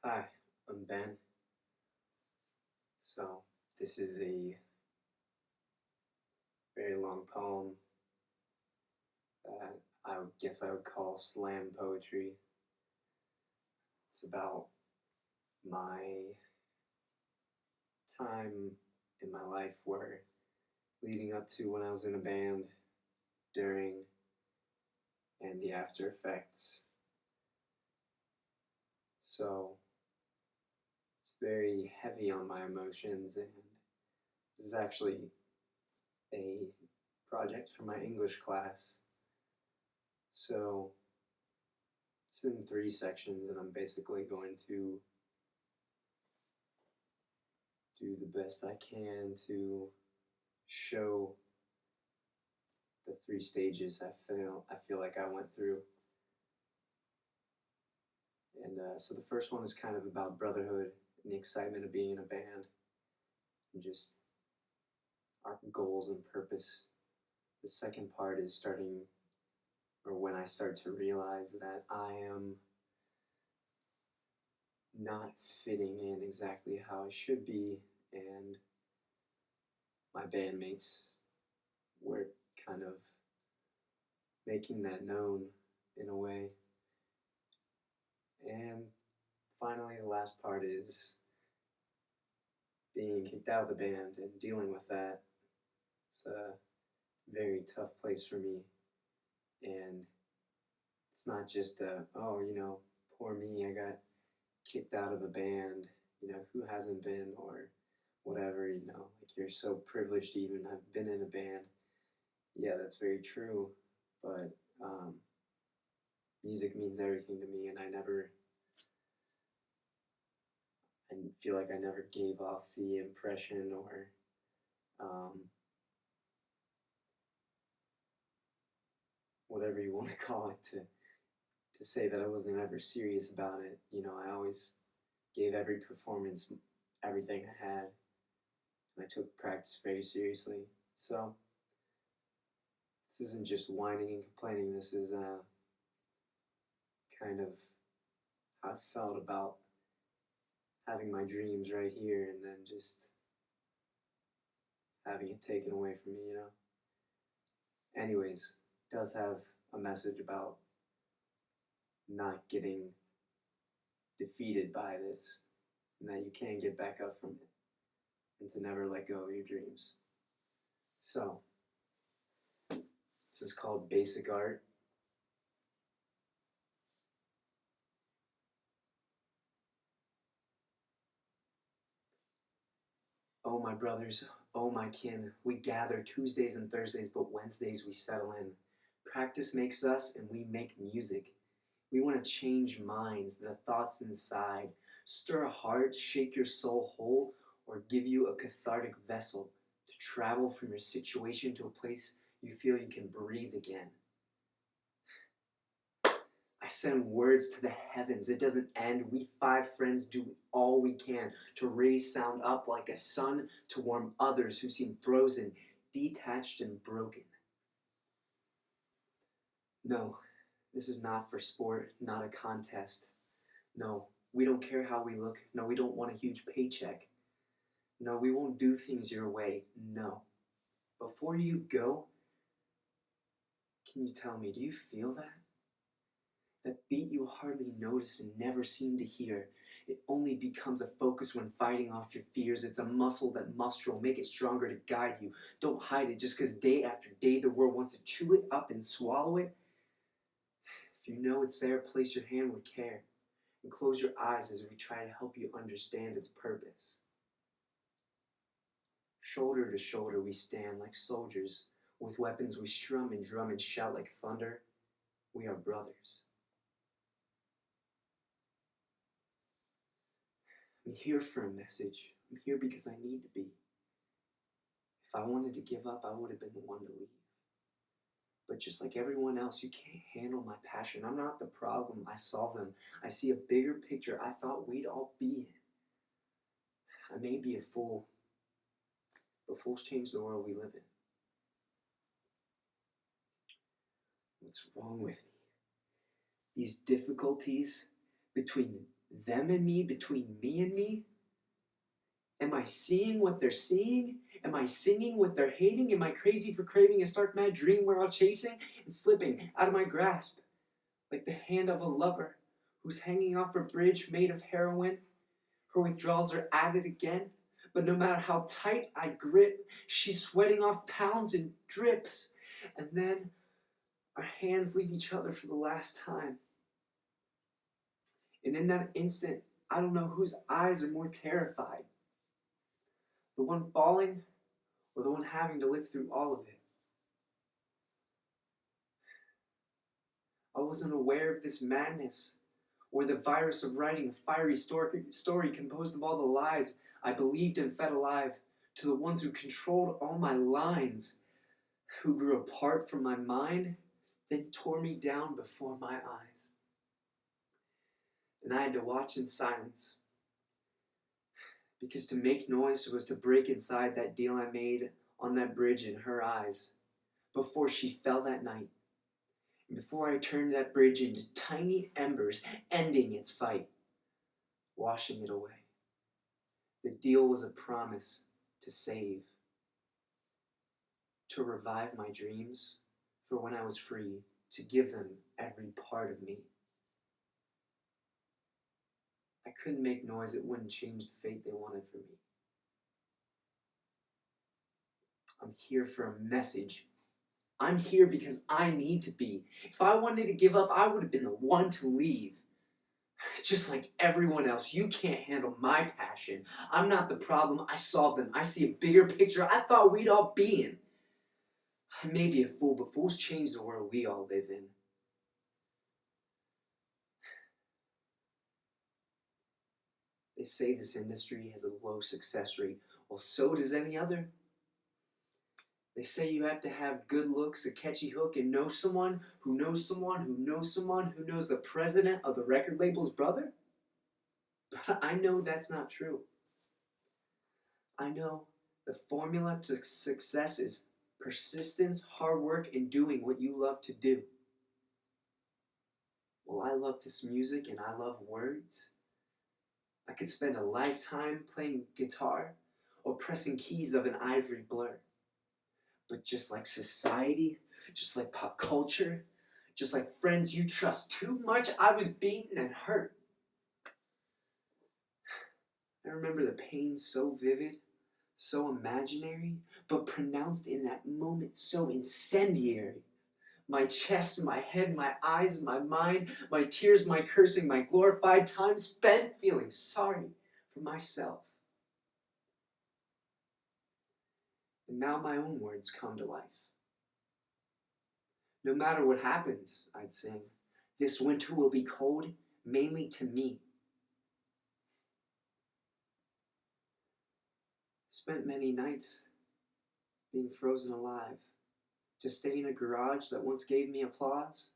Hi, I'm Ben. So, this is a very long poem that I would call slam poetry. It's about my time in my life where leading up to when I was in a band, during, and the after effects. So, it's very heavy on my emotions, and this is actually a project for my English class. So, it's in three sections, and I'm basically going to do the best I can to show the three stages I feel like I went through. And so the first one is kind of about brotherhood and the excitement of being in a band and just our goals and purpose. The second part is starting, or when I start to realize that I am not fitting in exactly how I should be, and my bandmates were kind of making that known in a way. And finally, the last part is being kicked out of the band and dealing with that. It's a very tough place for me. And it's not just poor me, I got kicked out of a band. Who hasn't been, or whatever, like you're so privileged to even have been in a band. Yeah, that's very true. But music means everything to me, and I feel like I never gave off the impression or um, whatever you want to call it to say that I wasn't ever serious about it. I always gave every performance everything I had, and I took practice very seriously. So this isn't just whining and complaining. This is kind of how I felt about having my dreams right here and then just having it taken away from me. Anyways, it does have a message about not getting defeated by this and that you can get back up from it and to never let go of your dreams. So, this is called Basic Art. Oh, my brothers, oh, my kin, we gather Tuesdays and Thursdays, but Wednesdays we settle in. Practice makes us, and we make music. We want to change minds, the thoughts inside, stir a heart, shake your soul whole, or give you a cathartic vessel to travel from your situation to a place you feel you can breathe again. I send words to the heavens. It doesn't end. We five friends do all we can to raise sound up like a sun to warm others who seem frozen, detached, and broken. No, this is not for sport, not a contest. No, we don't care how we look. No, we don't want a huge paycheck. No, we won't do things your way. No. Before you go, can you tell me, do you feel that? That beat you hardly notice and never seem to hear. It only becomes a focus when fighting off your fears. It's a muscle that muster will make it stronger to guide you. Don't hide it just because day after day the world wants to chew it up and swallow it. If you know it's there, place your hand with care and close your eyes as we try to help you understand its purpose. Shoulder to shoulder we stand like soldiers. With weapons we strum and drum and shout like thunder. We are brothers. I'm here for a message. I'm here because I need to be. If I wanted to give up, I would have been the one to leave. But just like everyone else, you can't handle my passion. I'm not the problem. I solve them. I see a bigger picture I thought we'd all be in. I may be a fool, but fools change the world we live in. What's wrong with me? These difficulties between Them and me, between me and me? Am I seeing what they're seeing? Am I singing what they're hating? Am I crazy for craving a stark mad dream we're all chasing and slipping out of my grasp like the hand of a lover who's hanging off a bridge made of heroin? Her withdrawals are at it again, but no matter how tight I grip, she's sweating off pounds and drips. And then our hands leave each other for the last time. And in that instant, I don't know whose eyes are more terrified. The one falling or the one having to live through all of it. I wasn't aware of this madness or the virus of writing a fiery story composed of all the lies I believed and fed alive to the ones who controlled all my lines, who grew apart from my mind, then tore me down before my eyes. And I had to watch in silence, because to make noise was to break inside that deal I made on that bridge in her eyes before she fell that night. And before I turned that bridge into tiny embers, ending its fight, washing it away. The deal was a promise to save, to revive my dreams for when I was free, to give them every part of me. I couldn't make noise, it wouldn't change the fate they wanted for me. I'm here for a message. I'm here because I need to be. If I wanted to give up, I would have been the one to leave. Just like everyone else, you can't handle my passion. I'm not the problem, I solve them. I see a bigger picture I thought we'd all be in. I may be a fool, but fools change the world we all live in. They say this industry has a low success rate. Well, so does any other. They say you have to have good looks, a catchy hook, and know someone who knows someone who knows someone who knows the president of the record label's brother. But I know that's not true. I know the formula to success is persistence, hard work, and doing what you love to do. Well, I love this music and I love words. I could spend a lifetime playing guitar or pressing keys of an ivory blur. But just like society, just like pop culture, just like friends you trust too much, I was beaten and hurt. I remember the pain so vivid, so imaginary, but pronounced in that moment so incendiary. My chest, my head, my eyes, my mind, my tears, my cursing, my glorified time spent feeling sorry for myself. And now my own words come to life. No matter what happens, I'd sing, this winter will be cold, mainly to me. Spent many nights being frozen alive, to stay in a garage that once gave me applause.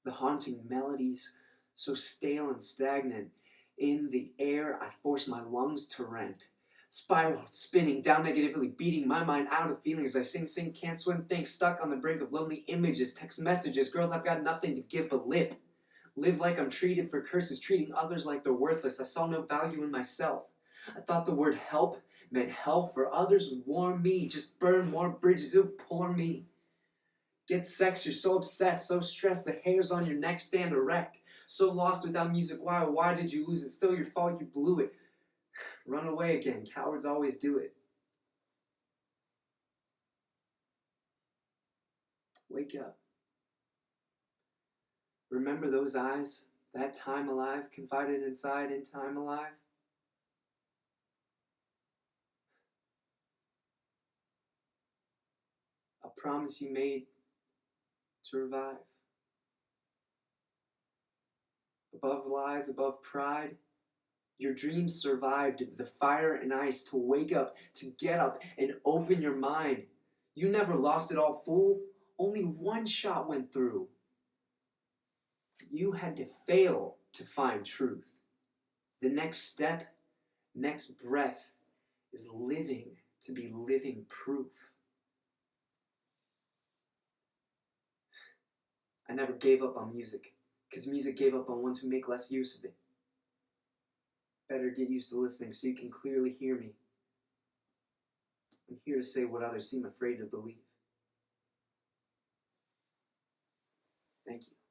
The haunting melodies, so stale and stagnant, in the air I forced my lungs to rent. Spiraled, spinning, down negatively, beating my mind out of feelings. I sing, can't swim, think, stuck on the brink of lonely images, text messages, girls I've got nothing to give but lip. Live like I'm treated for curses, treating others like they're worthless. I saw no value in myself. I thought the word help meant hell for others would warm me. Just burn more bridges, it would pour me. Get sex, you're so obsessed, so stressed, the hairs on your neck stand erect. So lost without music, why did you lose it? Still your fault, you blew it. Run away again, cowards always do it. Wake up. Remember those eyes, that time alive, confided inside in time alive? A promise you made to revive. Above lies, above pride, your dreams survived the fire and ice to wake up, to get up and open your mind. You never lost it all, fool. Only one shot went through. You had to fail to find truth. The next step, next breath is living to be living proof. I never gave up on music, because music gave up on ones who make less use of it. Better get used to listening so you can clearly hear me. I'm here to say what others seem afraid to believe. Thank you.